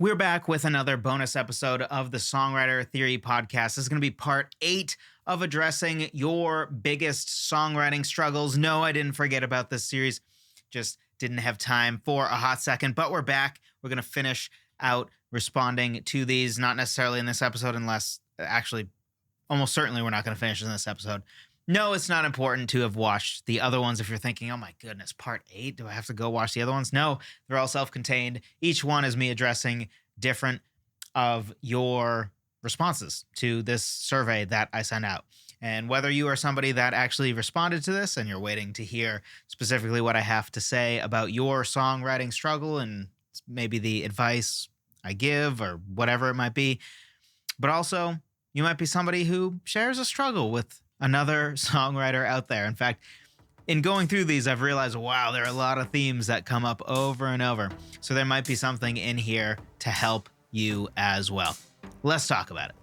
We're back with another bonus episode of the Songwriter Theory Podcast. This is going to be part 8 of addressing your biggest songwriting struggles. No, I didn't forget about this series. Just didn't have time for a hot second, but we're back. We're going to finish out responding to these, not necessarily in this episode, unless actually, almost certainly we're not going to finish in this episode. No, it's not important to have watched the other ones. If you're thinking, oh my goodness, part 8, do I have to go watch the other ones? No, they're all self-contained. Each one is me addressing different of your responses to this survey that I sent out. And whether you are somebody that actually responded to this and you're waiting to hear specifically what I have to say about your songwriting struggle and maybe the advice I give or whatever it might be, but also you might be somebody who shares a struggle with another songwriter out there. In fact, in going through these, I've realized, wow, there are a lot of themes that come up over and over. So there might be something in here to help you as well. Let's talk about it.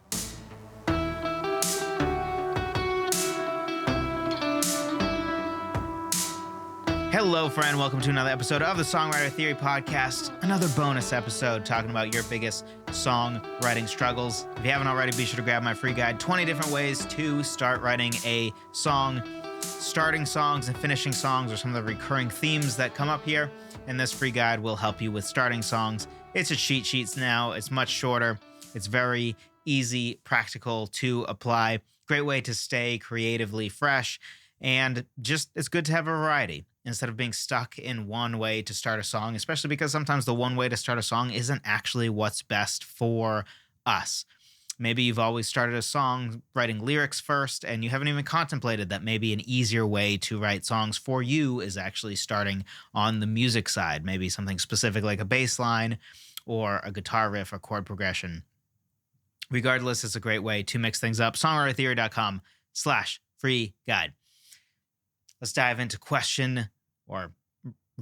Hello, friend. Welcome to another episode of the Songwriter Theory Podcast. Another bonus episode talking about your biggest songwriting struggles. If you haven't already, be sure to grab my free guide, 20 different ways to start writing a song. Starting songs and finishing songs are some of the recurring themes that come up here, and this free guide will help you with starting songs. It's a cheat sheet now. It's much shorter. It's very easy, practical to apply. Great way to stay creatively fresh, and just it's good to have a variety instead of being stuck in one way to start a song, especially because sometimes the one way to start a song isn't actually what's best for us. Maybe you've always started a song writing lyrics first, and you haven't even contemplated that maybe an easier way to write songs for you is actually starting on the music side, maybe something specific like a bass line or a guitar riff or chord progression. Regardless, it's a great way to mix things up. Songwritertheory.com/free guide. Let's dive into question or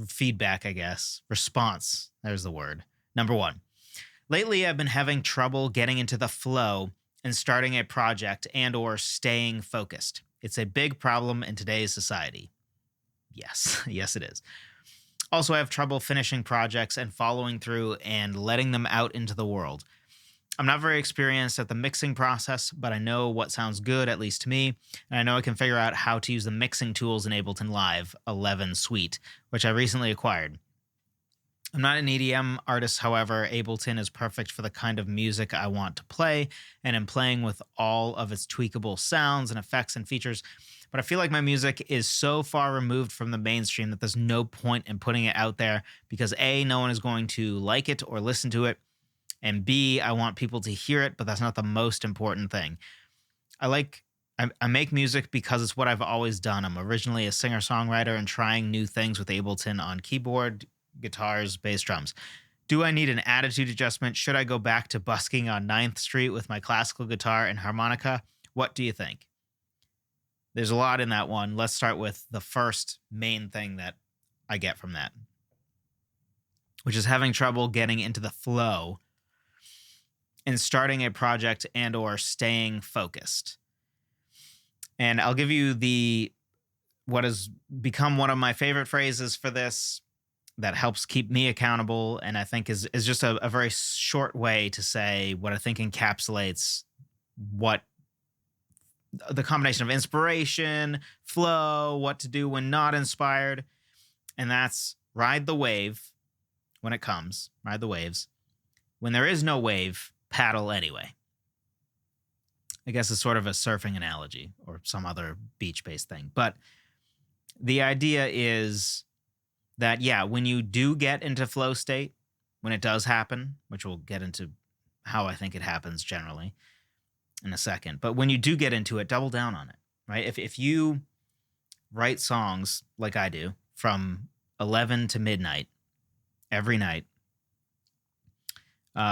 feedback, I guess. Response. There's the word. Number 1. Lately, I've been having trouble getting into the flow and starting a project and or staying focused. It's a big problem in today's society. Yes, yes it is. Also, I have trouble finishing projects and following through and letting them out into the world. I'm not very experienced at the mixing process, but I know what sounds good, at least to me, and I know I can figure out how to use the mixing tools in Ableton Live 11 Suite, which I recently acquired. I'm not an EDM artist, however. Ableton is perfect for the kind of music I want to play, and I'm playing with all of its tweakable sounds and effects and features. But I feel like my music is so far removed from the mainstream that there's no point in putting it out there because A, no one is going to like it or listen to it, and B, I want people to hear it, but that's not the most important thing. I make music because it's what I've always done. I'm originally a singer-songwriter and trying new things with Ableton on keyboard, guitars, bass, drums. Do I need an attitude adjustment? Should I go back to busking on 9th Street with my classical guitar and harmonica? What do you think? There's a lot in that one. Let's start with the first main thing that I get from that, which is having trouble getting into the flow and starting a project and or staying focused. And I'll give you what has become one of my favorite phrases for this that helps keep me accountable, and I think is just a very short way to say what I think encapsulates what the combination of inspiration, flow, what to do when not inspired, and that's ride the wave when it comes, ride the waves. When there is no wave, paddle anyway. I guess it's sort of a surfing analogy or some other beach-based thing, but the idea is that, yeah, when you do get into flow state, when it does happen, which we'll get into how I think it happens generally in a second, but when you do get into it, double down on it, right? If you write songs like I do from 11 to midnight every night,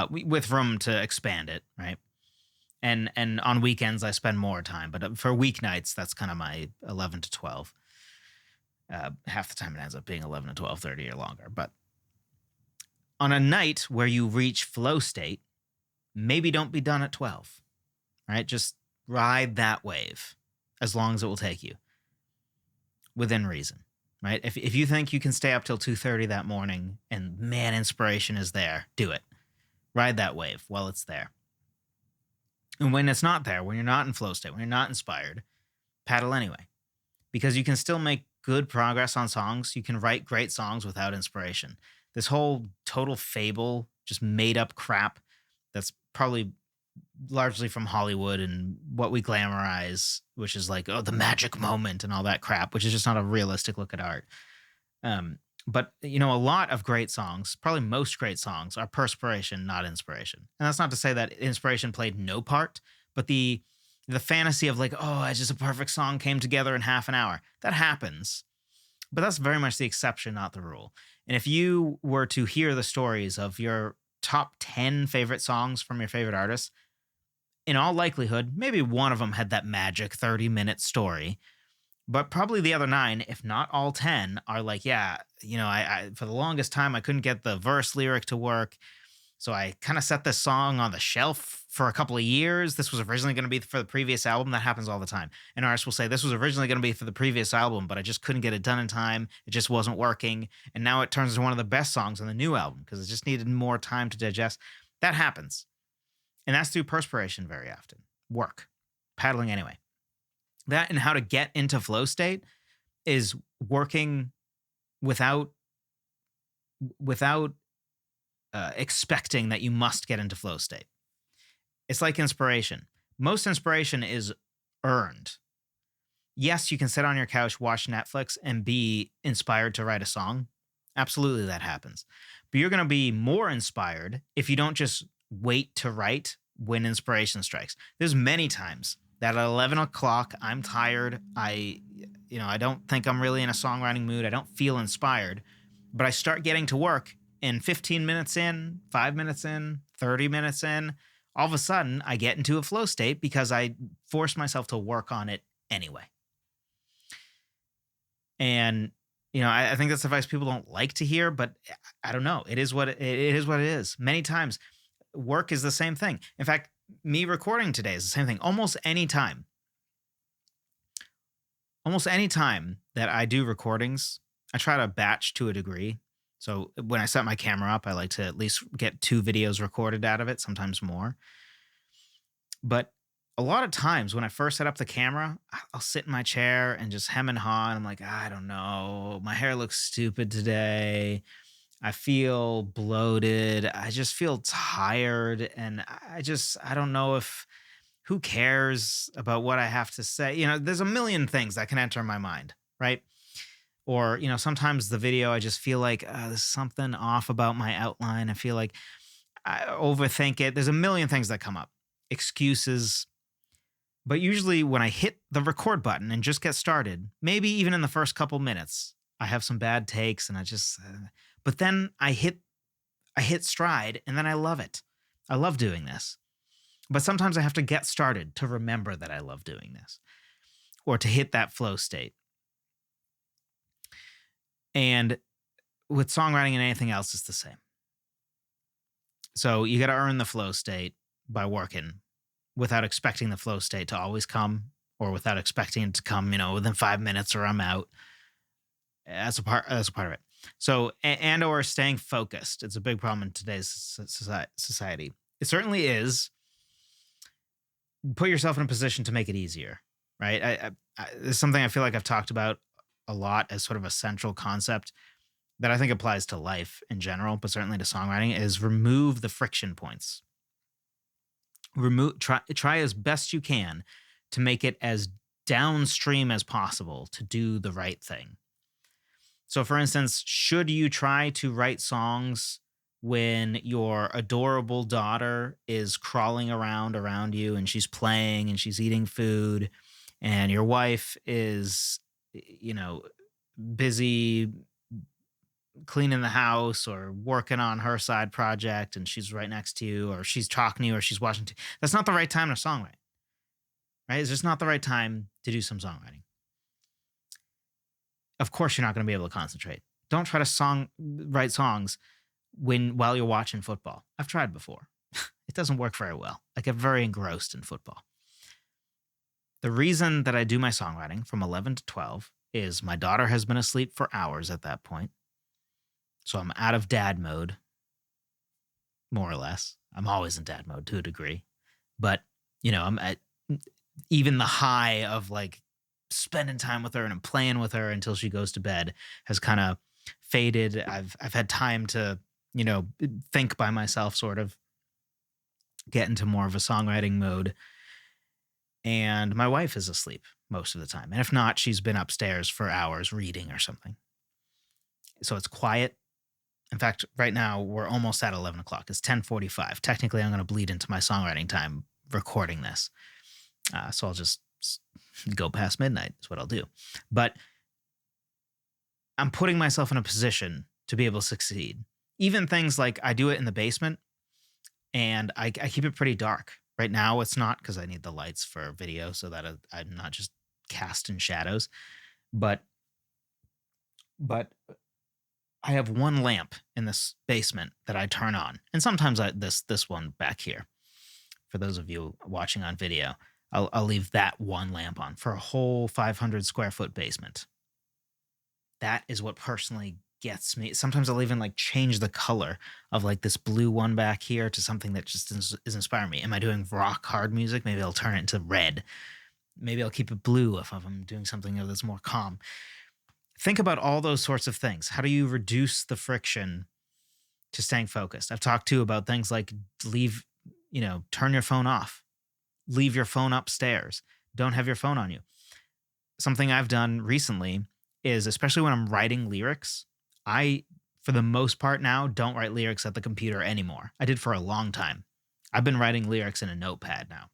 with room to expand it, right? And on weekends, I spend more time, but for weeknights, that's kind of my 11 to 12. Half the time it ends up being 11 to 12:30 or longer. But on a night where you reach flow state, maybe don't be done at 12, right? Just ride that wave as long as it will take you within reason, right? If you think you can stay up till 2:30 that morning and man, inspiration is there, do it. Ride that wave while it's there. And when it's not there, when you're not in flow state, when you're not inspired, paddle anyway. Because you can still make good progress on songs. You can write great songs without inspiration. This whole total fable, just made up crap that's probably largely from Hollywood and what we glamorize, which is like, oh, the magic moment and all that crap, which is just not a realistic look at art. But, a lot of great songs, probably most great songs, are perspiration, not inspiration. And that's not to say that inspiration played no part, but the fantasy of like, oh, just a perfect song came together in half an hour, that happens. But that's very much the exception, not the rule. And if you were to hear the stories of your top 10 favorite songs from your favorite artists, in all likelihood, maybe one of them had that magic 30-minute story. But probably the other 9, if not all 10, are like, yeah, I for the longest time, I couldn't get the verse lyric to work. So I kind of set this song on the shelf for a couple of years. This was originally going to be for the previous album. That happens all the time. An artist will say, this was originally going to be for the previous album, but I just couldn't get it done in time. It just wasn't working. And now it turns into one of the best songs on the new album because it just needed more time to digest. That happens. And that's through perspiration very often. Work. Paddling anyway. That and how to get into flow state is working without expecting that you must get into flow state. It's like inspiration. Most inspiration is earned. Yes, you can sit on your couch, watch Netflix, and be inspired to write a song. Absolutely, that happens. But you're going to be more inspired if you don't just wait to write when inspiration strikes. There's many times that at 11 o'clock, I'm tired. I don't think I'm really in a songwriting mood. I don't feel inspired, but I start getting to work, and 15 minutes in, 5 minutes in, 30 minutes in, all of a sudden I get into a flow state because I forced myself to work on it anyway. And, I think that's advice people don't like to hear, but I don't know. It is what it is. Many times work is the same thing. In fact, me recording today is the same thing. Almost any time that I do recordings, I try to batch to a degree. So when I set my camera up, I like to at least get 2 videos recorded out of it, sometimes more. But a lot of times when I first set up the camera, I'll sit in my chair and just hem and haw. And I'm like, I don't know. My hair looks stupid today. I feel bloated. I just feel tired. And I don't know who cares about what I have to say? There's a million things that can enter my mind, right? Or, sometimes the video, I just feel like there's something off about my outline. I feel like I overthink it. There's a million things that come up. Excuses. But usually when I hit the record button and just get started, maybe even in the first couple minutes, I have some bad takes and I just... but then I hit stride and then I love it. I love doing this. But sometimes I have to get started to remember that I love doing this or to hit that flow state. And with songwriting and anything else, it's the same. So you got to earn the flow state by working without expecting the flow state to always come or without expecting it to come, within 5 minutes or I'm out. That's a part of it. So, or staying focused. It's a big problem in today's society. It certainly is. Put yourself in a position to make it easier, right? It's something I feel like I've talked about a lot as sort of a central concept that I think applies to life in general, but certainly to songwriting, is remove the friction points. Try as best you can to make it as downstream as possible to do the right thing. So, for instance, should you try to write songs when your adorable daughter is crawling around you and she's playing and she's eating food and your wife is, busy cleaning the house or working on her side project and she's right next to you or she's talking to you or she's watching TV? That's not the right time to songwrite, right? It's just not the right time to do some songwriting. Of course, you're not going to be able to concentrate. Don't try to write songs while you're watching football. I've tried before. It doesn't work very well. I get very engrossed in football. The reason that I do my songwriting from 11 to 12 is my daughter has been asleep for hours at that point. So I'm out of dad mode. more or less. I'm always in dad mode to a degree. But, I'm at even the high of like spending time with her and I'm playing with her until she goes to bed has kind of faded. I've had time to, think by myself, sort of get into more of a songwriting mode. And my wife is asleep most of the time. And if not, she's been upstairs for hours reading or something. So it's quiet. In fact, right now we're almost at 11 o'clock. It's 10:45. Technically, I'm going to bleed into my songwriting time recording this. So I'll just go past midnight is what I'll do. But I'm putting myself in a position to be able to succeed. Even things like I do it in the basement and I keep it pretty dark. Right now it's not because I need the lights for video so that I'm not just cast in shadows. But I have one lamp in this basement that I turn on. And sometimes this one back here, for those of you watching on video, I'll leave that one lamp on for a whole 500 square foot basement. That is what personally gets me. Sometimes I'll even like change the color of like this blue one back here to something that just is inspiring me. Am I doing rock hard music? Maybe I'll turn it into red. Maybe I'll keep it blue if I'm doing something that's more calm. Think about all those sorts of things. How do you reduce the friction to staying focused? I've talked too about things like turn your phone off. Leave your phone upstairs. Don't have your phone on you. Something I've done recently is, especially when I'm writing lyrics, I, for the most part now, don't write lyrics at the computer anymore. I did for a long time. I've been writing lyrics in a notepad now.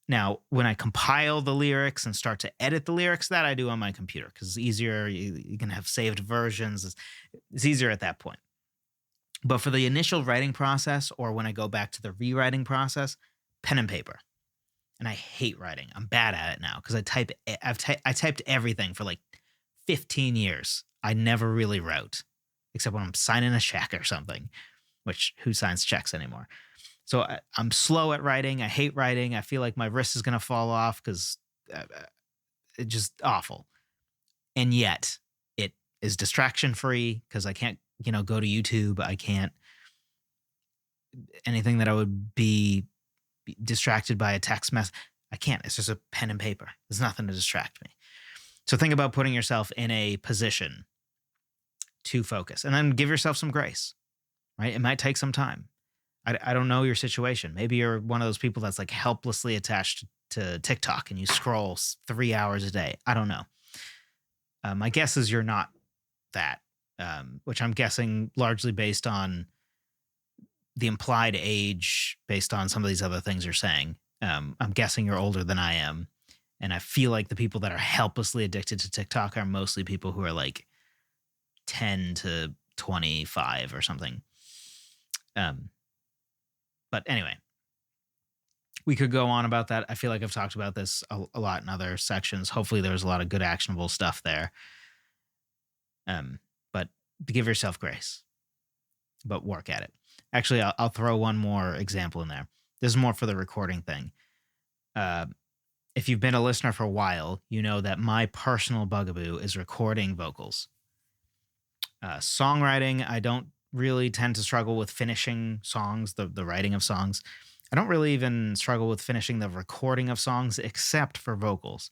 Now, when I compile the lyrics and start to edit the lyrics, that I do on my computer because it's easier. You can have saved versions. It's easier at that point. But for the initial writing process, or when I go back to the rewriting process, pen and paper. And I hate writing. I'm bad at it now because I typed everything for like 15 years. I never really wrote, except when I'm signing a check or something, which who signs checks anymore? So I'm slow at writing. I hate writing. I feel like my wrist is going to fall off because it's just awful. And yet it is distraction free because I can't, go to YouTube. I can't, anything that I would be distracted by a text message. I can't. It's just a pen and paper. There's nothing to distract me. So think about putting yourself in a position to focus and then give yourself some grace, right? It might take some time. I don't know your situation. Maybe you're one of those people that's like helplessly attached to TikTok and you scroll 3 hours a day. I don't know. My guess is you're not that, which I'm guessing largely based on the implied age, based on some of these other things you're saying. I'm guessing you're older than I am. And I feel like the people that are helplessly addicted to TikTok are mostly people who are like 10 to 25 or something. But anyway, we could go on about that. I feel like I've talked about this a lot in other sections. Hopefully there's a lot of good actionable stuff there. But give yourself grace, but work at it. Actually, I'll throw one more example in there. This is more for the recording thing. If you've been a listener for a while, you know that my personal bugaboo is recording vocals. Songwriting, I don't really tend to struggle with finishing songs, the writing of songs. I don't really even struggle with finishing the recording of songs except for vocals.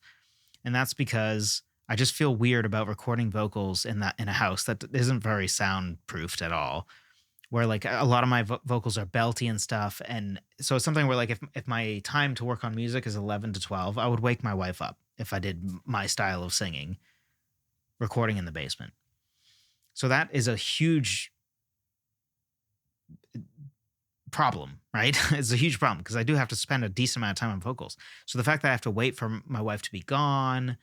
And that's because I just feel weird about recording vocals in a house that isn't very soundproofed at all, where like a lot of my vocals are belty and stuff. And so it's something where like if my time to work on music is 11 to 12, I would wake my wife up if I did my style of singing, recording in the basement. So that is a huge problem, right? It's a huge problem because I do have to spend a decent amount of time on vocals. So the fact that I have to wait for my wife to be gone,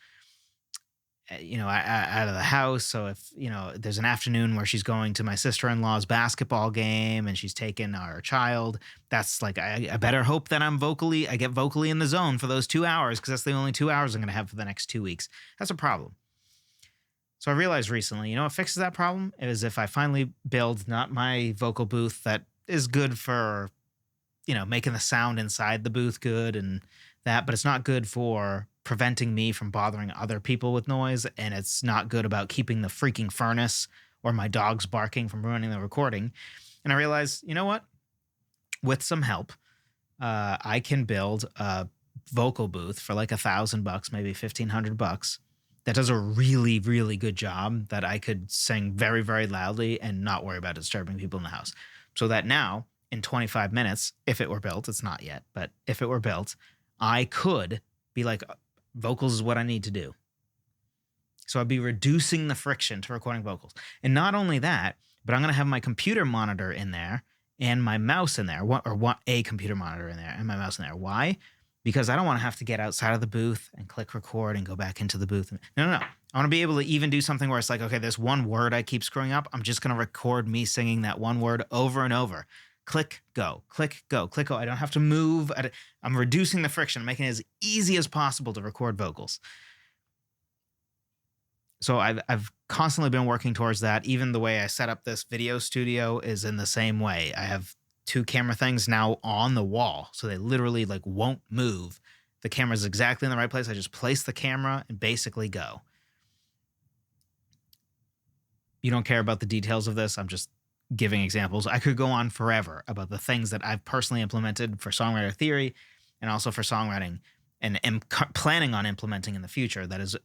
out of the house. So if, there's an afternoon where she's going to my sister-in-law's basketball game and she's taking our child, that's like, I better hope that I get vocally in the zone for those 2 hours because that's the only 2 hours I'm going to have for the next 2 weeks. That's a problem. So I realized recently, what fixes that problem is if I finally build not my vocal booth that is good for, making the sound inside the booth good and that, but it's not good for preventing me from bothering other people with noise. And it's not good about keeping the freaking furnace or my dogs barking from ruining the recording. And I realized, you know what? with some help, I can build a vocal booth for like $1,000, maybe $1,500 that does a really, really good job that I could sing very, very loudly and not worry about disturbing people in the house. So that now in 25 minutes, if it were built, it's not yet, but if it were built, I could be like, vocals is what I need to do. So I'd be reducing the friction to recording vocals. And not only that, but I'm going to have my computer monitor in there and my mouse in there, a computer monitor in there and my mouse in there. Why? Because I don't want to have to get outside of the booth and click record and go back into the booth. No. I want to be able to even do something where it's like, okay, there's one word I keep screwing up. I'm just going to record me singing that one word over and over. Click, go, click, go, click, go. I don't have to move. I'm reducing the friction, making it as easy as possible to record vocals. So I've constantly been working towards that. Even the way I set up this video studio is in the same way. I have 2 camera things now on the wall, so they literally like won't move. The camera's exactly in the right place. I just place the camera and basically go. You don't care about the details of this. I'm just giving examples. I could go on forever about the things that I've personally implemented for Songwriter Theory and also for songwriting and am planning on implementing in the future. That is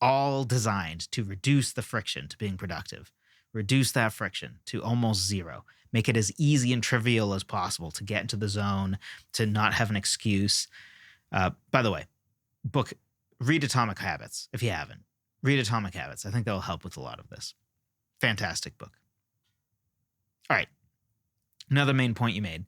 all designed to reduce the friction to being productive, reduce that friction to almost zero, make it as easy and trivial as possible to get into the zone, to not have an excuse. By the way, read Atomic Habits if you haven't. Read Atomic Habits. I think that'll help with a lot of this. Fantastic book. All right. Another main point you made.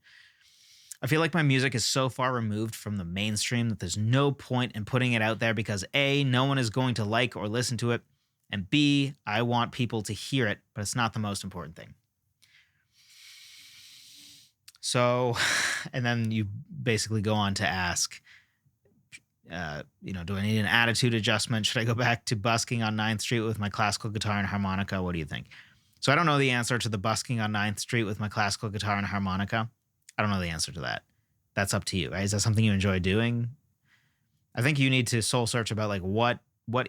I feel like my music is so far removed from the mainstream that there's no point in putting it out there because A, no one is going to like or listen to it, and B, I want people to hear it, but it's not the most important thing. So, and then you basically go on to ask, do I need an attitude adjustment? Should I go back to busking on 9th Street with my classical guitar and harmonica? What do you think? So I don't know the answer to the busking on 9th Street with my classical guitar and harmonica. I don't know the answer to that. That's up to you, right? Is that something you enjoy doing? I think you need to soul search about like what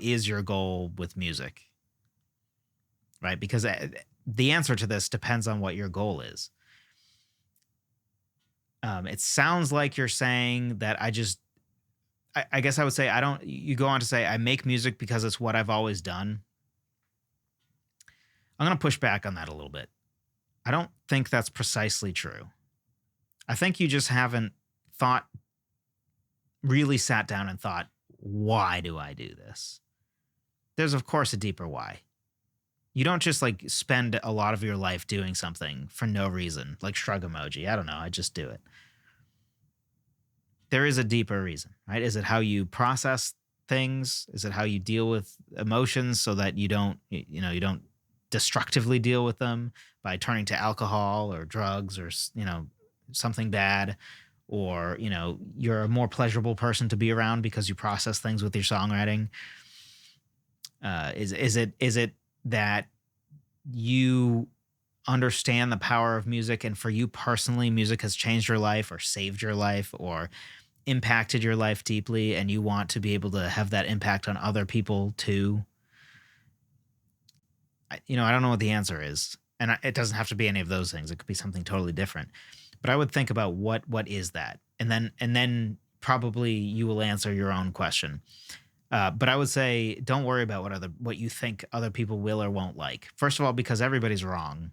is your goal with music, right? Because the answer to this depends on what your goal is. It sounds like you're saying that I guess I would say you go on to say, I make music because it's what I've always done. I'm going to push back on that a little bit. I don't think that's precisely true. I think you just haven't really sat down and thought, why do I do this? There's, of course, a deeper why. You don't just like spend a lot of your life doing something for no reason, like shrug emoji. I don't know. I just do it. There is a deeper reason, right? Is it how you process things? Is it how you deal with emotions so that you don't destructively deal with them by turning to alcohol or drugs or, something bad, or, you're a more pleasurable person to be around because you process things with your songwriting? Is it that you understand the power of music, and for you personally, music has changed your life or saved your life or impacted your life deeply, and you want to be able to have that impact on other people too? I don't know what the answer is, and it doesn't have to be any of those things. It could be something totally different. But I would think about what is that, and then probably you will answer your own question. But I would say, don't worry about what you think other people will or won't like. First of all, because everybody's wrong.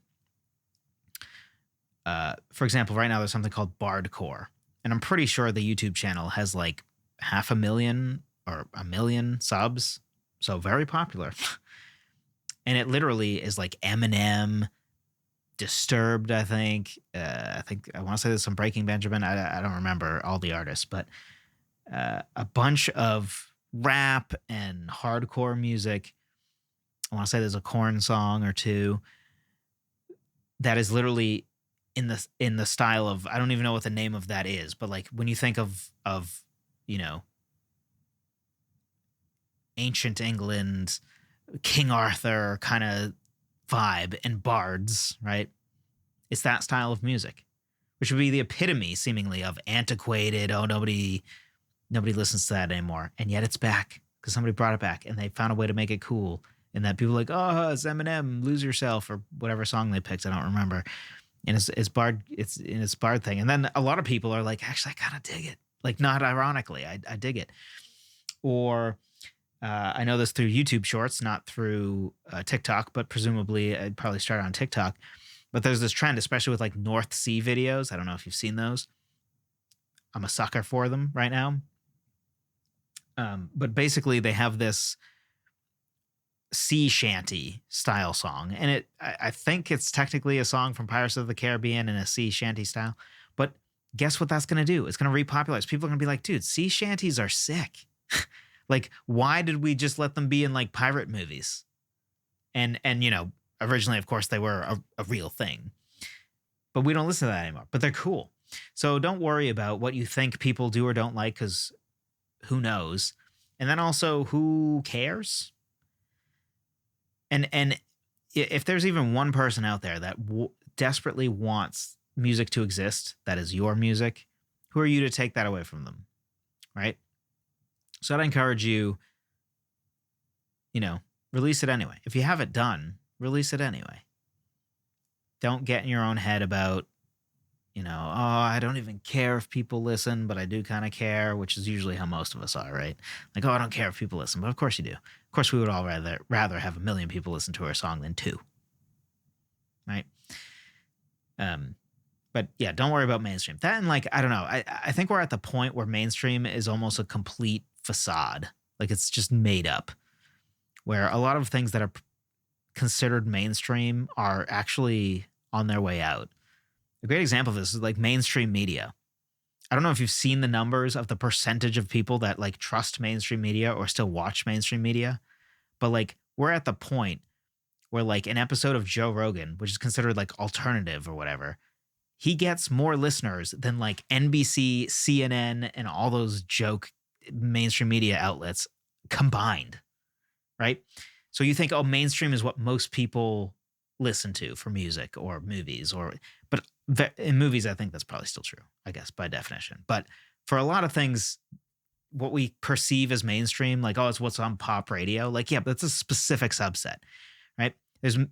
For example, right now there's something called Bardcore, and I'm pretty sure the YouTube channel has like 500,000 or 1 million subs, so very popular. And it literally is like Eminem, Disturbed, I think. I want to say there's some Breaking Benjamin. I don't remember all the artists, but a bunch of rap and hardcore music. I want to say there's a Korn song or two that is literally in the style of, I don't even know what the name of that is, but like when you think of ancient England, King Arthur kind of vibe and bards, right? It's that style of music, which would be the epitome seemingly of antiquated. Oh, nobody listens to that anymore. And yet it's back because somebody brought it back and they found a way to make it cool. And that people are like, oh, it's Eminem, Lose Yourself, or whatever song they picked. I don't remember. in its bard thing. And then a lot of people are like, actually, I kind of dig it. Like, not ironically, I dig it. Or I know this through YouTube Shorts, not through TikTok, but presumably I'd probably start on TikTok. But there's this trend, especially with like North Sea videos. I don't know if you've seen those. I'm a sucker for them right now. But basically, they have this sea shanty style song, and I think it's technically a song from Pirates of the Caribbean in a sea shanty style. But guess what that's going to do? It's going to repopularize. People are going to be like, dude, sea shanties are sick. Like, why did we just let them be in like pirate movies? And originally, of course, they were a real thing, but we don't listen to that anymore. But they're cool. So don't worry about what you think people do or don't like, because who knows? And then also, who cares? And if there's even one person out there that desperately wants music to exist, that is your music, who are you to take that away from them, right? So I'd encourage you, release it anyway. If you have it done, release it anyway. Don't get in your own head about, I don't even care if people listen, but I do kind of care, which is usually how most of us are, right? Like, I don't care if people listen, but of course you do. Of course, we would all rather have 1 million people listen to our song than 2, right? But yeah, don't worry about mainstream. That, and like, I don't know. I think we're at the point where mainstream is almost a complete facade. Like, it's just made up, where a lot of things that are considered mainstream are actually on their way out. A great example of this is like mainstream media. I don't know if you've seen the numbers of the percentage of people that like trust mainstream media or still watch mainstream media, but like, we're at the point where like an episode of Joe Rogan, which is considered like alternative or whatever, he gets more listeners than like NBC, CNN, and all those joke mainstream media outlets combined, right? So you think, oh, mainstream is what most people listen to for music or movies, but in movies, I think that's probably still true, I guess, by definition. But for a lot of things, what we perceive as mainstream, like, oh, it's what's on pop radio, like, yeah, but that's a specific subset, right?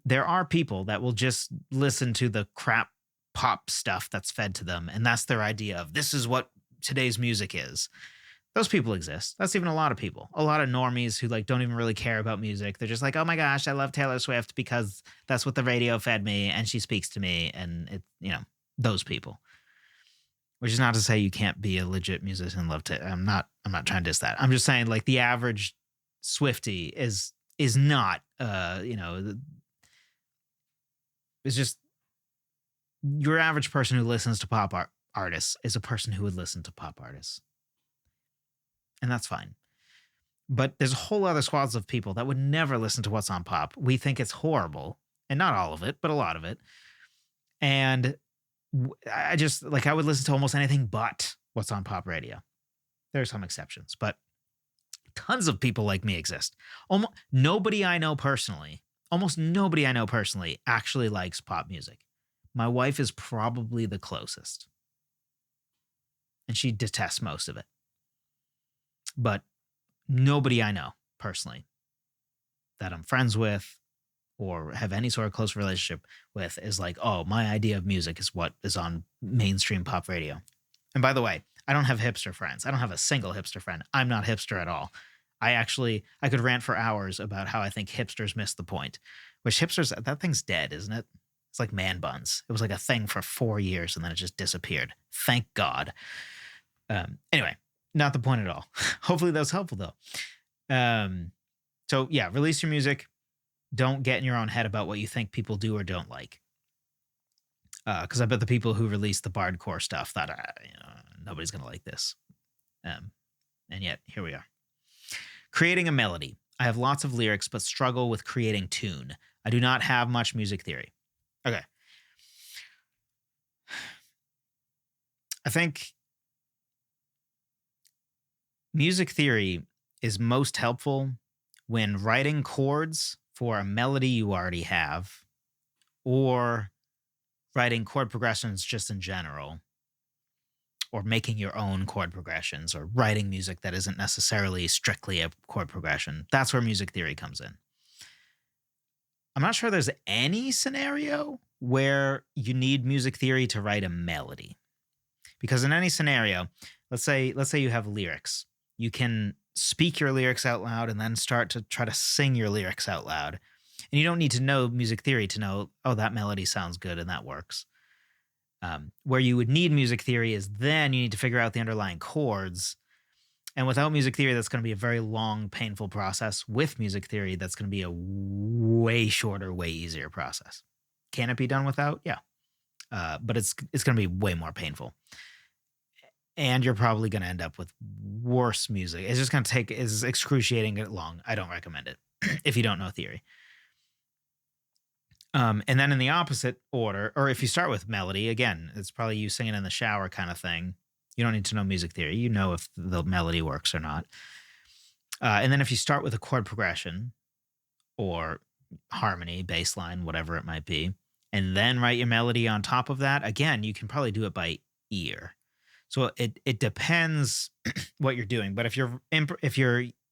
There are people that will just listen to the crap pop stuff that's fed to them, and that's their idea of this is what today's music is. Those people exist. That's even a lot of people, a lot of normies who like don't even really care about music. They're just like, oh my gosh, I love Taylor Swift because that's what the radio fed me and she speaks to me. And those people, which is not to say you can't be a legit musician and love Taylor. I'm not trying to diss that. I'm just saying, like, the average Swiftie is not, it's just your average person who listens to pop artists is a person who would listen to pop artists. And that's fine. But there's whole other swaths of people that would never listen to what's on pop. We think it's horrible, and not all of it, but a lot of it. And I just, like, I would listen to almost anything but what's on pop radio. There are some exceptions, but tons of people like me exist. Almost nobody I know personally actually likes pop music. My wife is probably the closest, and she detests most of it. But nobody I know personally that I'm friends with or have any sort of close relationship with is like, oh, my idea of music is what is on mainstream pop radio. And by the way, I don't have hipster friends. I don't have a single hipster friend. I'm not hipster at all. I could rant for hours about how I think hipsters miss the point, which that thing's dead, isn't it? It's like man buns. It was like a thing for 4 years and then it just disappeared. Thank God. Anyway, not the point at all. Hopefully that was helpful though. So yeah, release your music. Don't get in your own head about what you think people do or don't like. Because I bet the people who release the bardcore stuff thought, nobody's going to like this. And yet, here we are. Creating a melody. I have lots of lyrics, but struggle with creating tune. I do not have much music theory. Okay. I think music theory is most helpful when writing chords for a melody you already have, or writing chord progressions just in general, or making your own chord progressions, or writing music that isn't necessarily strictly a chord progression. That's where music theory comes in. I'm not sure there's any scenario where you need music theory to write a melody. Because in any scenario, let's say you have lyrics. You can speak your lyrics out loud and then start to try to sing your lyrics out loud. And you don't need to know music theory to know, oh, that melody sounds good and that works. Where you would need music theory is then you need to figure out the underlying chords. And without music theory, that's going to be a very long, painful process. With music theory, that's going to be a way shorter, way easier process. Can it be done without? Yeah. But it's going to be way more painful. And you're probably going to end up with worse music. It's just going to take is excruciating long. I don't recommend it if you don't know theory. And then in the opposite order, or if you start with melody, again, it's probably you singing in the shower kind of thing. You don't need to know music theory. You know if the melody works or not. And then if you start with a chord progression or harmony, bass line, whatever it might be, and then write your melody on top of that, again, you can probably do it by ear. So it depends what you're doing. But if you're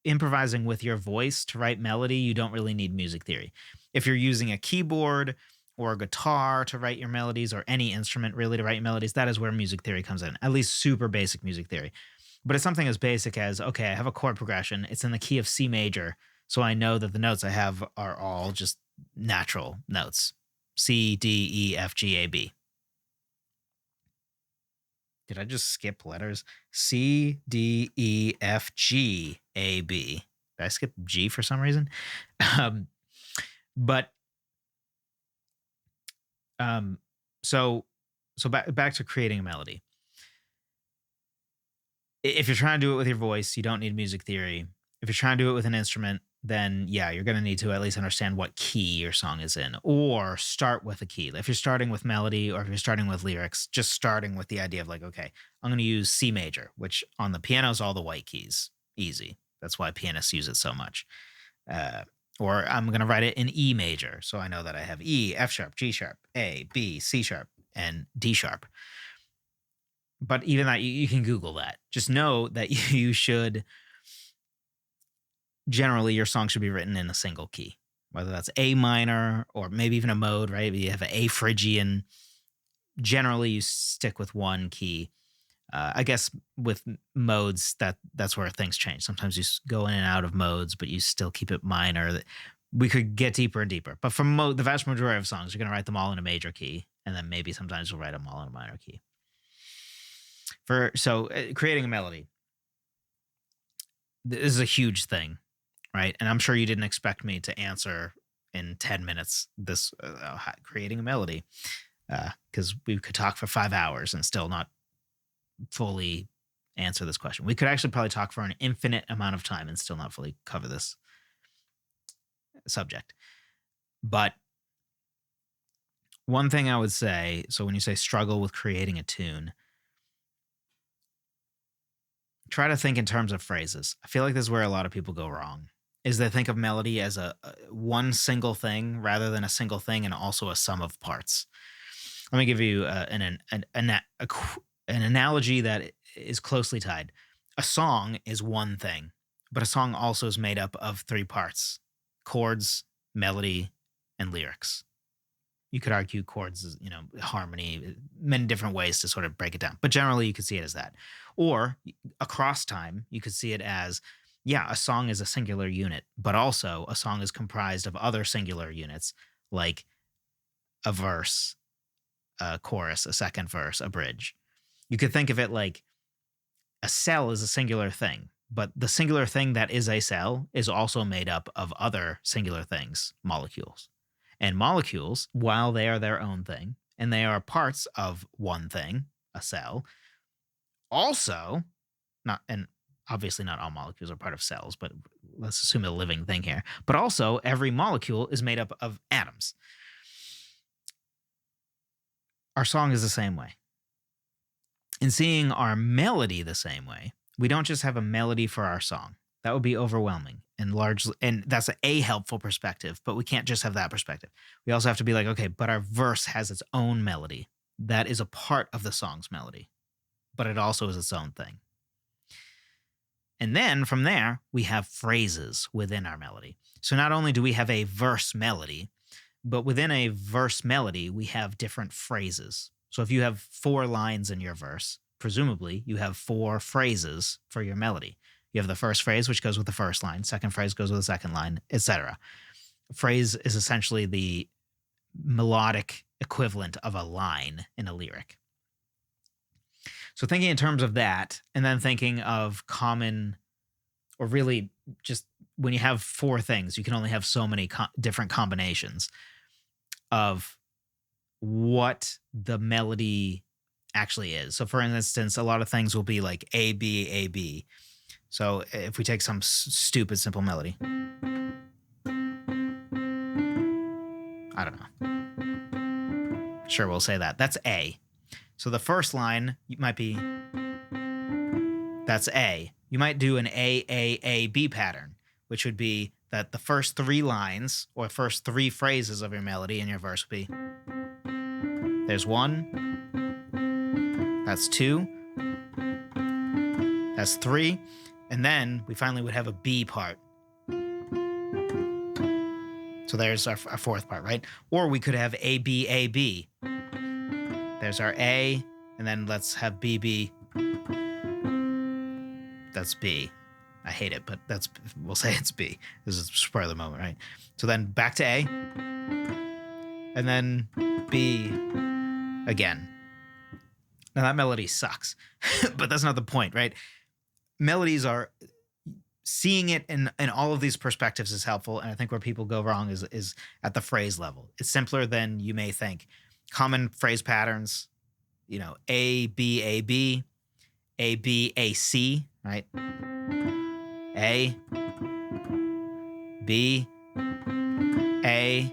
improvising with your voice to write melody, you don't really need music theory. If you're using a keyboard or a guitar to write your melodies, or any instrument really to write your melodies, that is where music theory comes in, at least super basic music theory. But it's something as basic as, okay, I have a chord progression. It's in the key of C major, so I know that the notes I have are all just natural notes. C, D, E, F, G, A, B. Did I just skip letters? C, D, E, F, G, A, B. Did I skip G for some reason? So back to creating a melody. If you're trying to do it with your voice, you don't need music theory. If you're trying to do it with an instrument, then yeah, you're going to need to at least understand what key your song is in, or start with a key. If you're starting with melody, or if you're starting with lyrics, just starting with the idea of like, okay, I'm going to use C major, which on the piano is all the white keys. Easy. That's why pianists use it so much. Or I'm going to write it in E major, so I know that I have E, F sharp, G sharp, A, B, C sharp, and D sharp. But even that, you can Google that. Just know that you should, generally, your song should be written in a single key, whether that's A minor or maybe even a mode, right? You have an A Phrygian. Generally, you stick with one key. I guess with modes, that's where things change. Sometimes you go in and out of modes, but you still keep it minor. We could get deeper and deeper. But for the vast majority of songs, you're going to write them all in a major key, and then maybe sometimes you'll write them all in a minor key. So creating a melody, this is a huge thing, right? And I'm sure you didn't expect me to answer in 10 minutes this creating a melody, because we could talk for 5 hours and still not fully answer this question. We could actually probably talk for an infinite amount of time and still not fully cover this subject. But one thing I would say, so when you say struggle with creating a tune, try to think in terms of phrases. I feel like this is where a lot of people go wrong, is they think of melody as a one single thing rather than a single thing and also a sum of parts. Let me give you an analogy that is closely tied. A song is one thing, but a song also is made up of 3 parts: chords, melody, and lyrics. You could argue chords is, harmony, many different ways to sort of break it down. But generally, you could see it as that. Or across time, you could see it as, yeah, a song is a singular unit, but also a song is comprised of other singular units, like a verse, a chorus, a second verse, a bridge. You could think of it like a cell is a singular thing, but the singular thing that is a cell is also made up of other singular things, molecules. And molecules, while they are their own thing, and they are parts of one thing, a cell, also, and obviously not all molecules are part of cells, but let's assume a living thing here, but also every molecule is made up of atoms. Our song is the same way. In seeing our melody the same way, we don't just have a melody for our song. That would be overwhelming and largely, and that's a helpful perspective, but we can't just have that perspective. We also have to be like, okay, but our verse has its own melody. That is a part of the song's melody, but it also is its own thing. And then from there, we have phrases within our melody. So not only do we have a verse melody, But within a verse melody, we have different phrases. So if you have 4 lines in your verse, presumably you have 4 phrases for your melody. You have the first phrase, which goes with the first line. Second phrase goes with the second line, etc. Phrase is essentially the melodic equivalent of a line in a lyric. So thinking in terms of that, and then thinking of common, or really just when you have 4 things, you can only have so many different combinations of what the melody actually is. So for instance, a lot of things will be like A, B, A, B. So if we take some stupid, simple melody, I don't know. Sure, we'll say that. That's A. So the first line might be, that's A. You might do an A, B pattern, which would be that the first 3 lines or first 3 phrases of your melody in your verse would be, there's 1, that's 2, that's 3, and then we finally would have a B part. So there's our 4th part, right? Or we could have A, B, A, B. There's our A, and then let's have B, B. That's B. I hate it, but we'll say it's B. This is spur of the moment, right? So then back to A, and then B again. Now that melody sucks, but that's not the point, right? Melodies are, seeing it in all of these perspectives is helpful, and I think where people go wrong is at the phrase level. It's simpler than you may think. Common phrase patterns, A, B, A, B, A, B, A, C, right? A, B, A,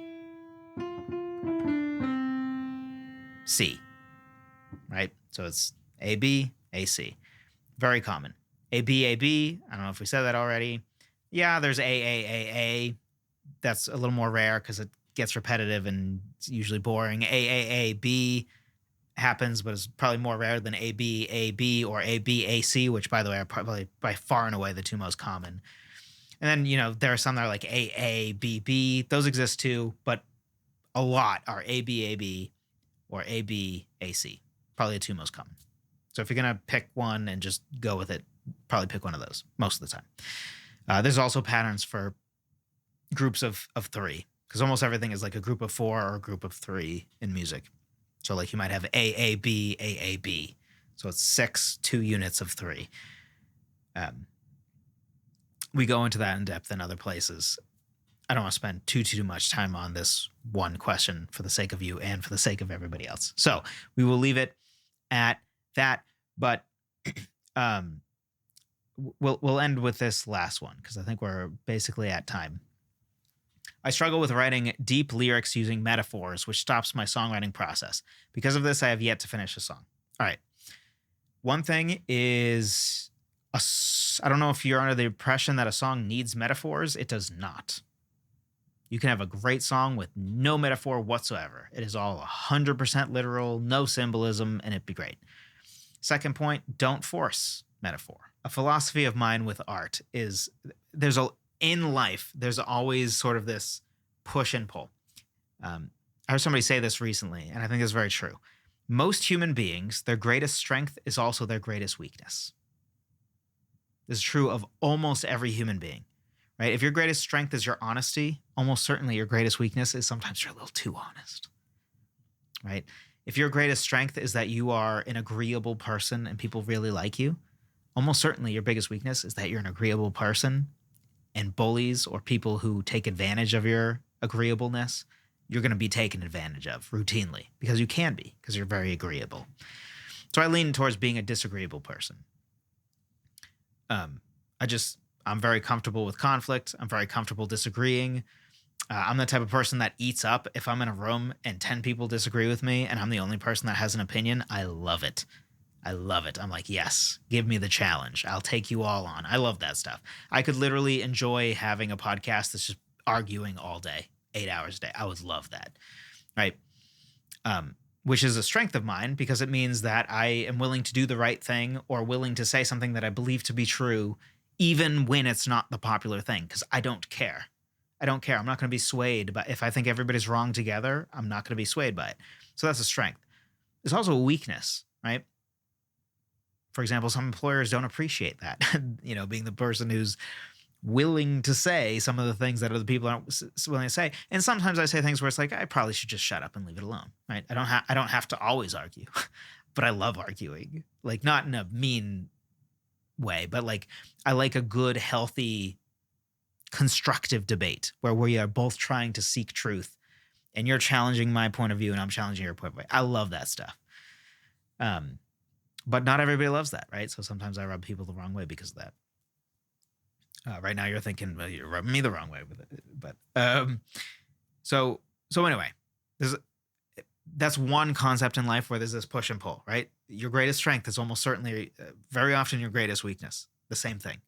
C, right? So it's A, B, A, C. Very common. A, B, A, B. I don't know if we said that already. Yeah, there's A. That's a little more rare because it gets repetitive and it's usually boring. A, B happens, but it's probably more rare than A, B, or A, B, A, C, which, by the way, are probably by far and away the 2 most common. And then, there are some that are like A, B, B. Those exist too, but a lot are A, B, or A, B, A, C. Probably the 2 most common. So if you're going to pick one and just go with it, probably pick one of those most of the time. There's also patterns for groups of 3, because almost everything is like a group of 4 or a group of 3 in music. So like you might have A, B. So it's 6 2 units of 3. We go into that in depth in other places. I don't want to spend too much time on this one question for the sake of you and for the sake of everybody else. So we will leave it at that. But we'll end with this last one because I think we're basically at time. I struggle with writing deep lyrics using metaphors, which stops my songwriting process. Because of this, I have yet to finish a song. All right. One thing is, I don't know if you're under the impression that a song needs metaphors. It does not. You can have a great song with no metaphor whatsoever. It is all 100% literal, no symbolism, and it'd be great. Second point, don't force metaphor. A philosophy of mine with art is in life, there's always sort of this push and pull. I heard somebody say this recently, and I think it's very true. Most human beings, their greatest strength is also their greatest weakness. This is true of almost every human being, right? If your greatest strength is your honesty, almost certainly your greatest weakness is sometimes you're a little too honest, right? If your greatest strength is that you are an agreeable person and people really like you, almost certainly your biggest weakness is that you're an agreeable person, and bullies or people who take advantage of your agreeableness, you're going to be taken advantage of routinely because you can be, because you're very agreeable. So I lean towards being a disagreeable person. I'm very comfortable with conflict. I'm very comfortable disagreeing. I'm the type of person that eats up if I'm in a room and 10 people disagree with me and I'm the only person that has an opinion. I love it. I'm like, yes, give me the challenge. I'll take you all on. I love that stuff. I could literally enjoy having a podcast that's just arguing all day, 8 hours a day. I would love that, right? Which is a strength of mine because it means that I am willing to do the right thing or willing to say something that I believe to be true, even when it's not the popular thing, because I don't care. I don't care. I'm not going to be swayed. But if I think everybody's wrong together, I'm not going to be swayed by it. So that's a strength. There's also a weakness, right? For example, some employers don't appreciate that, being the person who's willing to say some of the things that other people aren't willing to say. And sometimes I say things where it's like, I probably should just shut up and leave it alone, right? I don't have to always argue, but I love arguing, like not in a mean way, but like I like a good, healthy, constructive debate where we are both trying to seek truth and you're challenging my point of view and I'm challenging your point of view. I love that stuff. But not everybody loves that, right? So sometimes I rub people the wrong way because of that. Right now you're thinking, well, you're rubbing me the wrong way with it. But so anyway, that's one concept in life where there's this push and pull, right? Your greatest strength is almost certainly very often your greatest weakness, the same thing.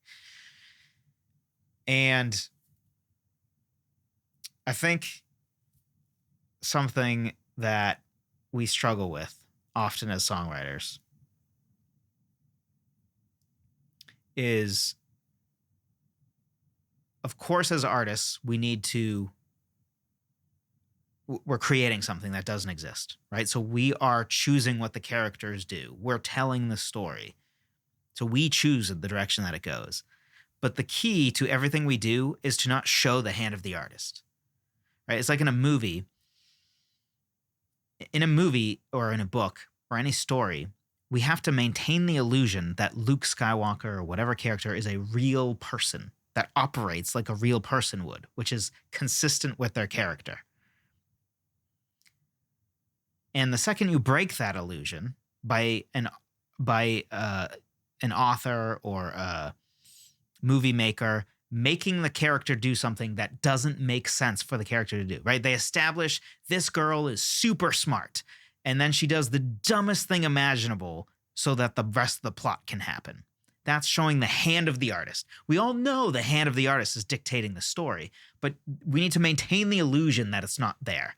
And I think something that we struggle with often as songwriters is, of course, as artists, we're creating something that doesn't exist, right? So we are choosing what the characters do. We're telling the story. So we choose the direction that it goes. But the key to everything we do is to not show the hand of the artist, right? It's like in a movie. In a movie or in a book or any story, we have to maintain the illusion that Luke Skywalker or whatever character is a real person that operates like a real person would, which is consistent with their character. And the second you break that illusion by an author or a movie maker making the character do something that doesn't make sense for the character to do, right? They establish this girl is super smart, and then she does the dumbest thing imaginable so that the rest of the plot can happen. That's showing the hand of the artist. We all know the hand of the artist is dictating the story, but we need to maintain the illusion that it's not there.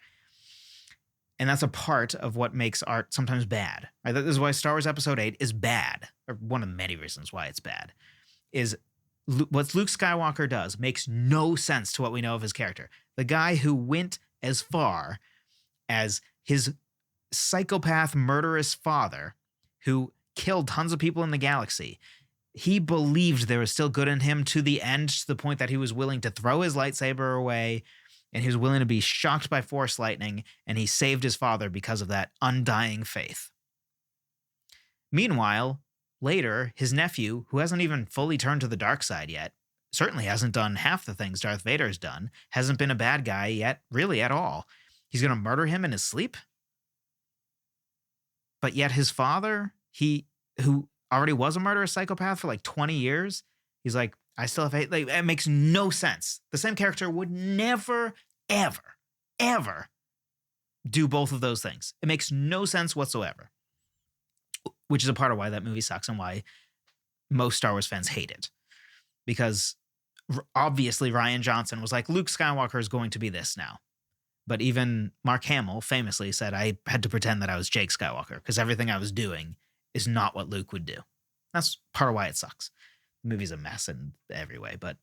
And that's a part of what makes art sometimes bad. Right? This is why Star Wars Episode 8 is bad, or one of the many reasons why it's bad, is what Luke Skywalker does makes no sense to what we know of his character. The guy who went as far as his psychopath, murderous father who killed tons of people in the galaxy, he believed there was still good in him to the end, to the point that he was willing to throw his lightsaber away and he was willing to be shocked by Force lightning, and he saved his father because of that undying faith. Meanwhile, later, his nephew, who hasn't even fully turned to the dark side yet, certainly hasn't done half the things Darth Vader's done, hasn't been a bad guy yet, really at all. He's going to murder him in his sleep? But yet his father, who already was a murderous psychopath for like 20 years, he's like, I still have hate. Like, it makes no sense. The same character would never, ever, ever do both of those things. It makes no sense whatsoever, which is a part of why that movie sucks and why most Star Wars fans hate it. Because obviously Rian Johnson was like, Luke Skywalker is going to be this now. But even Mark Hamill famously said, I had to pretend that I was Jake Skywalker because everything I was doing is not what Luke would do. That's part of why it sucks. The movie's a mess in every way, but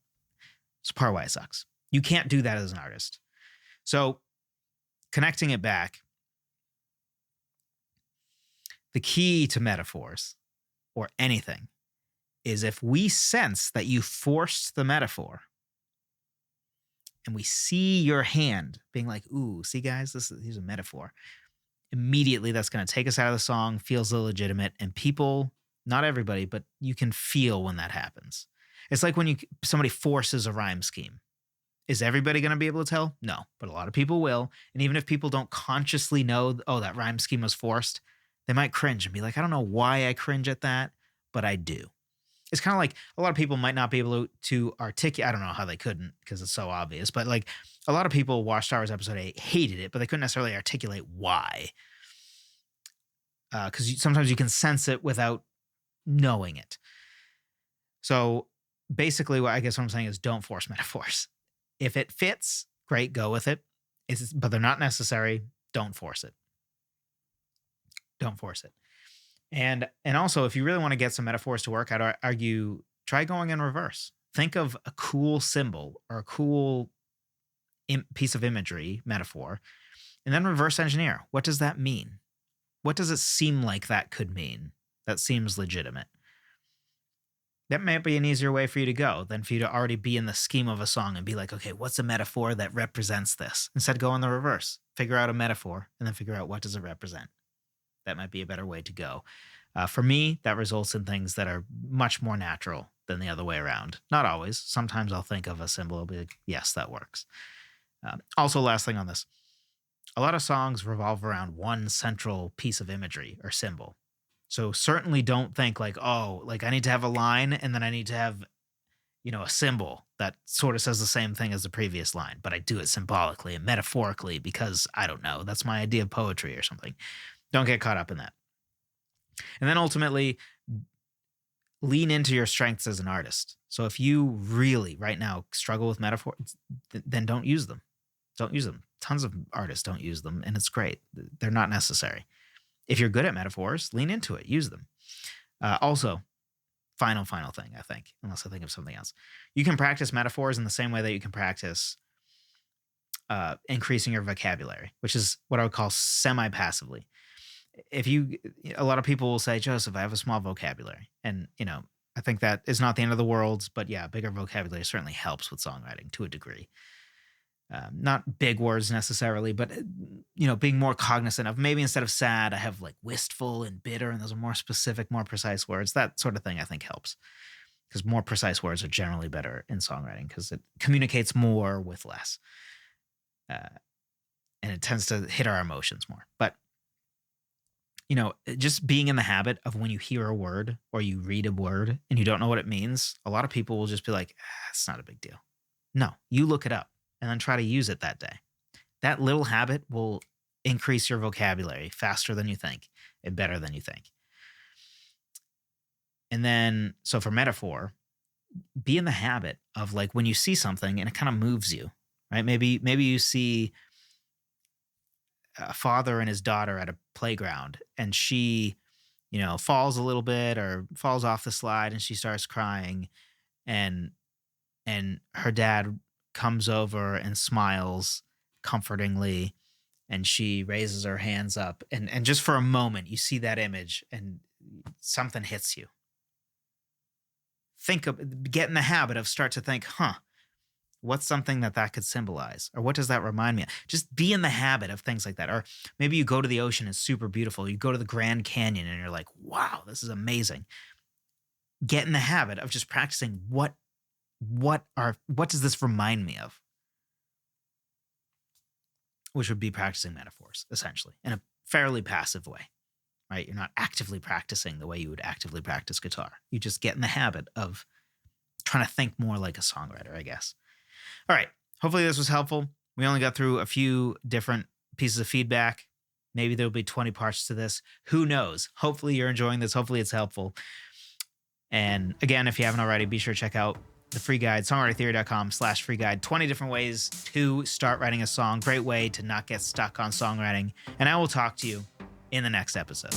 it's part of why it sucks. You can't do that as an artist. So connecting it back, the key to metaphors or anything is if we sense that you forced the metaphor and we see your hand being like, ooh, see guys, here's a metaphor. Immediately that's going to take us out of the song, feels illegitimate, and people, not everybody, but you can feel when that happens. It's like when somebody forces a rhyme scheme. Is everybody going to be able to tell? No, but a lot of people will. And even if people don't consciously know, oh, that rhyme scheme was forced, they might cringe and be like, I don't know why I cringe at that, but I do. It's kind of like a lot of people might not be able to articulate. I don't know how they couldn't because it's so obvious, but like a lot of people watched Star Wars Episode 8, hated it, but they couldn't necessarily articulate why. Because sometimes you can sense it without knowing it. So basically, I guess what I'm saying is don't force metaphors. If it fits, great, go with it. But they're not necessary. Don't force it. Don't force it. And also, if you really want to get some metaphors to work, I'd argue try going in reverse. Think of a cool symbol or a cool piece of imagery, metaphor, and then reverse engineer. What does that mean? What does it seem like that could mean? That seems legitimate. That might be an easier way for you to go than for you to already be in the scheme of a song and be like, okay, what's a metaphor that represents this? Instead, go in the reverse. Figure out a metaphor and then figure out what does it represent. That might be a better way to go. For me, that results in things that are much more natural than the other way around. Not always. Sometimes I'll think of a symbol, I'll be like, yes, that works. Also, last thing on this. A lot of songs revolve around one central piece of imagery or symbol. So certainly don't think like, oh, like I need to have a line and then I need to have, a symbol that sort of says the same thing as the previous line, but I do it symbolically and metaphorically because I don't know, that's my idea of poetry or something. Don't get caught up in that. And then ultimately, lean into your strengths as an artist. So if you really right now struggle with metaphors, then don't use them. Don't use them. Tons of artists don't use them, and it's great. They're not necessary. If you're good at metaphors, lean into it. Use them. Also, final thing, I think, unless I think of something else. You can practice metaphors in the same way that you can practice increasing your vocabulary, which is what I would call semi-passively. A lot of people will say, Joseph, I have a small vocabulary. And, I think that is not the end of the world, but yeah, bigger vocabulary certainly helps with songwriting to a degree. Not big words necessarily, but, being more cognizant of maybe instead of sad, I have like wistful and bitter, and those are more specific, more precise words. That sort of thing I think helps because more precise words are generally better in songwriting because it communicates more with less. And it tends to hit our emotions more. But just being in the habit of when you hear a word or you read a word and you don't know what it means, a lot of people will just be like, it's not a big deal. No, you look it up and then try to use it that day. That little habit will increase your vocabulary faster than you think and better than you think. And then, so for metaphor, be in the habit of like when you see something and it kind of moves you, right? Maybe you see a father and his daughter at a playground and she, falls a little bit or falls off the slide and she starts crying and her dad comes over and smiles comfortingly and she raises her hands up and just for a moment you see that image and something hits you. Get in the habit of start to think, what's something that could symbolize? Or what does that remind me of? Just be in the habit of things like that. Or maybe you go to the ocean, it's super beautiful. You go to the Grand Canyon and you're like, wow, this is amazing. Get in the habit of just practicing what does this remind me of? Which would be practicing metaphors, essentially, in a fairly passive way, right? You're not actively practicing the way you would actively practice guitar. You just get in the habit of trying to think more like a songwriter, I guess. All right. Hopefully this was helpful. We only got through a few different pieces of feedback. Maybe there'll be 20 parts to this. Who knows? Hopefully you're enjoying this. Hopefully it's helpful. And again, if you haven't already, be sure to check out the free guide, songwritertheory.com/free guide. 20 different ways to start writing a song. Great way to not get stuck on songwriting. And I will talk to you in the next episode.